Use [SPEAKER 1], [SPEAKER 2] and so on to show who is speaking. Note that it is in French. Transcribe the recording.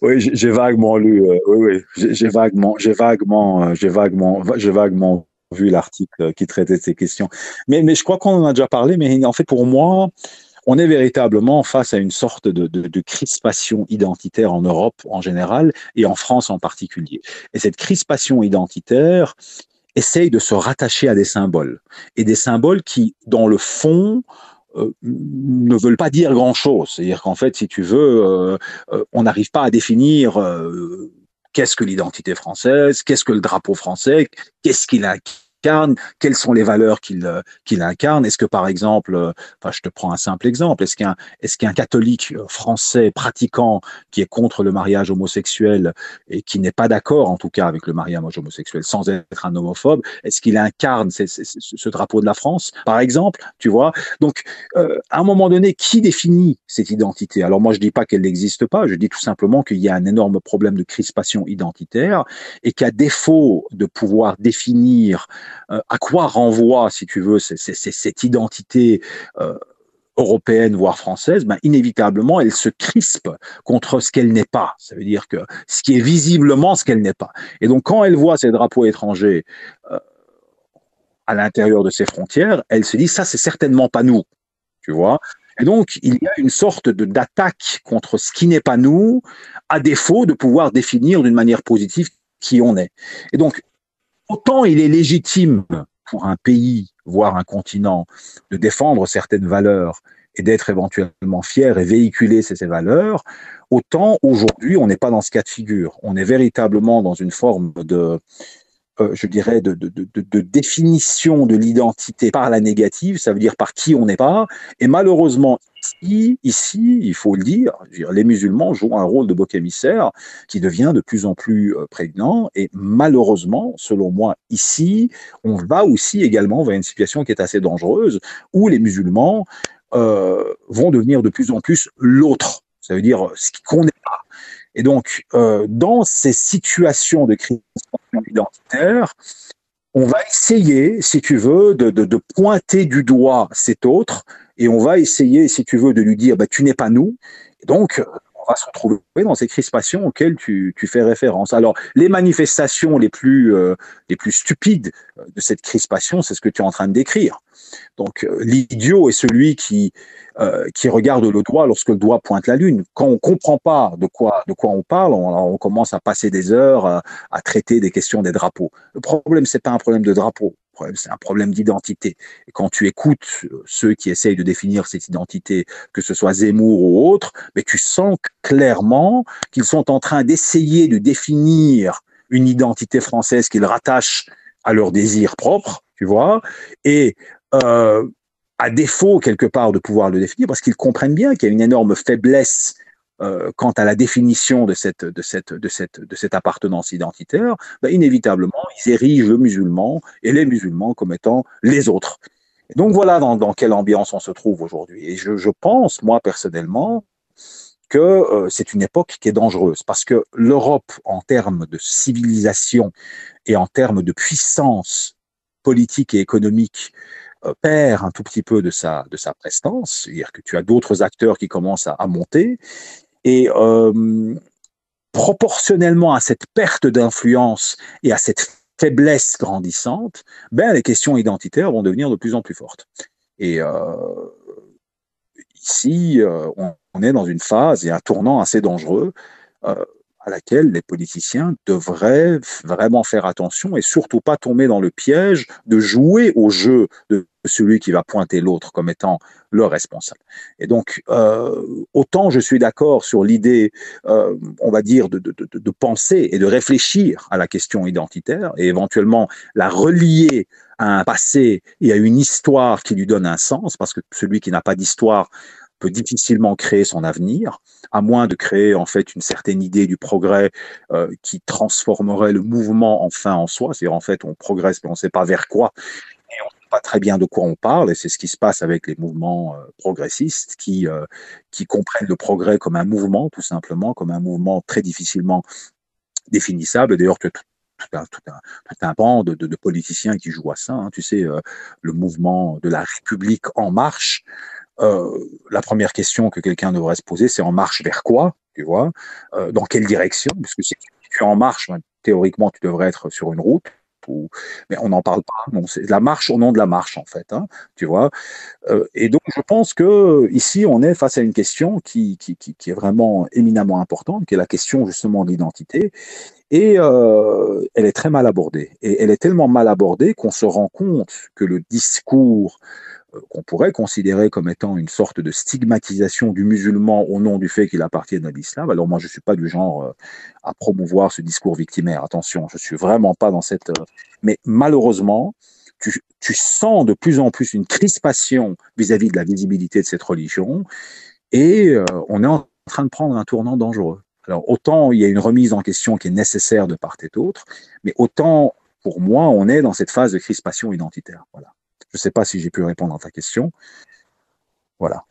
[SPEAKER 1] Oui, j'ai vaguement lu. Oui, oui, j'ai vaguement vu l'article qui traitait de ces questions. Mais je crois qu'on en a déjà parlé. Mais en fait, pour moi, on est véritablement face à une sorte de crispation identitaire en Europe en général et en France en particulier. Et cette crispation identitaire essaye de se rattacher à des symboles et des symboles qui, dans le fond, ne veulent pas dire grand-chose. C'est-à-dire qu'en fait, si tu veux, on n'arrive pas à définir qu'est-ce que l'identité française, qu'est-ce que le drapeau français, qu'est-ce qu'il incarne, quelles sont les valeurs qu'il incarne. Est-ce que, par exemple, enfin, je te prends un simple exemple, est-ce qu'un catholique français pratiquant qui est contre le mariage homosexuel et qui n'est pas d'accord, en tout cas, avec le mariage homosexuel, sans être un homophobe, est-ce qu'il incarne ce drapeau de la France, par exemple, tu vois? Donc, à un moment donné, qui définit cette identité? Alors moi, je dis pas qu'elle n'existe pas, je dis tout simplement qu'il y a un énorme problème de crispation identitaire et qu'à défaut de pouvoir définir à quoi renvoie, si tu veux, cette identité européenne, voire française, ben, inévitablement, elle se crispe contre ce qu'elle n'est pas. Ça veut dire que ce qui est visiblement ce qu'elle n'est pas. Et donc, quand elle voit ces drapeaux étrangers à l'intérieur de ses frontières, elle se dit, ça, c'est certainement pas nous, tu vois. Et donc, il y a une sorte d'attaque contre ce qui n'est pas nous, à défaut de pouvoir définir d'une manière positive qui on est. Et donc, autant il est légitime pour un pays, voire un continent, de défendre certaines valeurs et d'être éventuellement fier et véhiculer ces valeurs, autant aujourd'hui, on n'est pas dans ce cas de figure. On est véritablement dans une forme je dirais, de définition de l'identité par la négative, ça veut dire par qui on n'est pas. Et malheureusement, ici, il faut le dire, les musulmans jouent un rôle de bouc émissaire qui devient de plus en plus prégnant. Et malheureusement, selon moi, ici, on va aussi également vers une situation qui est assez dangereuse, où les musulmans vont devenir de plus en plus l'autre. Ça veut dire ce qu'on n'est pas. Et donc, dans ces situations de crise identitaire, on va essayer, si tu veux, de pointer du doigt cet autre, et on va essayer, si tu veux, de lui dire, bah, tu n'es pas nous. Et donc, on va se retrouver dans ces crispations auxquelles tu fais référence. Alors, les manifestations les plus stupides de cette crispation, c'est ce que tu es en train de décrire. Donc, l'idiot est celui qui regarde le doigt lorsque le doigt pointe la lune. Quand on ne comprend pas de quoi on parle, on commence à passer des heures à traiter des questions des drapeaux. Le problème, c'est pas un problème de drapeau. Le problème, c'est un problème d'identité. Et quand tu écoutes ceux qui essayent de définir cette identité, que ce soit Zemmour ou autre, mais tu sens clairement qu'ils sont en train d'essayer de définir une identité française qu'ils rattachent à leur désir propre, tu vois, et euh, à défaut quelque part de pouvoir le définir, parce qu'ils comprennent bien qu'il y a une énorme faiblesse quant à la définition de cette appartenance identitaire, ben, inévitablement, ils érigent le musulman et les musulmans comme étant les autres. Et donc voilà dans quelle ambiance on se trouve aujourd'hui. Et je pense, moi personnellement, que c'est une époque qui est dangereuse, parce que l'Europe, en termes de civilisation et en termes de puissance politique et économique, perd un tout petit peu de sa prestance, c'est-à-dire que tu as d'autres acteurs qui commencent à monter, et proportionnellement à cette perte d'influence et à cette faiblesse grandissante, ben, les questions identitaires vont devenir de plus en plus fortes. Et ici, on est dans une phase et un tournant assez dangereux euh, à laquelle les politiciens devraient vraiment faire attention et surtout pas tomber dans le piège de jouer au jeu de celui qui va pointer l'autre comme étant le responsable. Et donc, autant je suis d'accord sur l'idée, on va dire, de penser et de réfléchir à la question identitaire et éventuellement la relier à un passé et à une histoire qui lui donne un sens, parce que celui qui n'a pas d'histoire peut difficilement créer son avenir, à moins de créer en fait une certaine idée du progrès qui transformerait le mouvement enfin en soi. C'est-à-dire en fait on progresse mais on ne sait pas vers quoi et on ne sait pas très bien de quoi on parle. Et c'est ce qui se passe avec les mouvements progressistes qui comprennent le progrès comme un mouvement tout simplement, comme un mouvement très difficilement définissable. D'ailleurs, tout un pan de politiciens qui jouent à ça. Hein. Tu sais, le mouvement de la République en marche, la première question que quelqu'un devrait se poser, c'est en marche vers quoi, tu vois, dans quelle direction, puisque si tu es en marche, ben, théoriquement, tu devrais être sur une route, ou, mais on n'en parle pas. Non, c'est la marche au nom de la marche, en fait, hein, tu vois. Et donc, je pense que ici, on est face à une question qui est vraiment éminemment importante, qui est la question justement de l'identité. Et elle est très mal abordée. Et elle est tellement mal abordée qu'on se rend compte que le discours qu'on pourrait considérer comme étant une sorte de stigmatisation du musulman au nom du fait qu'il appartienne à l'islam. Alors moi, je ne suis pas du genre à promouvoir ce discours victimaire. Attention, je ne suis vraiment pas dans cette... mais malheureusement, tu sens de plus en plus une crispation vis-à-vis de la visibilité de cette religion et on est en train de prendre un tournant dangereux. Alors autant il y a une remise en question qui est nécessaire de part et d'autre, mais autant pour moi, on est dans cette phase de crispation identitaire. Voilà. Je ne sais pas si j'ai pu répondre à ta question. Voilà.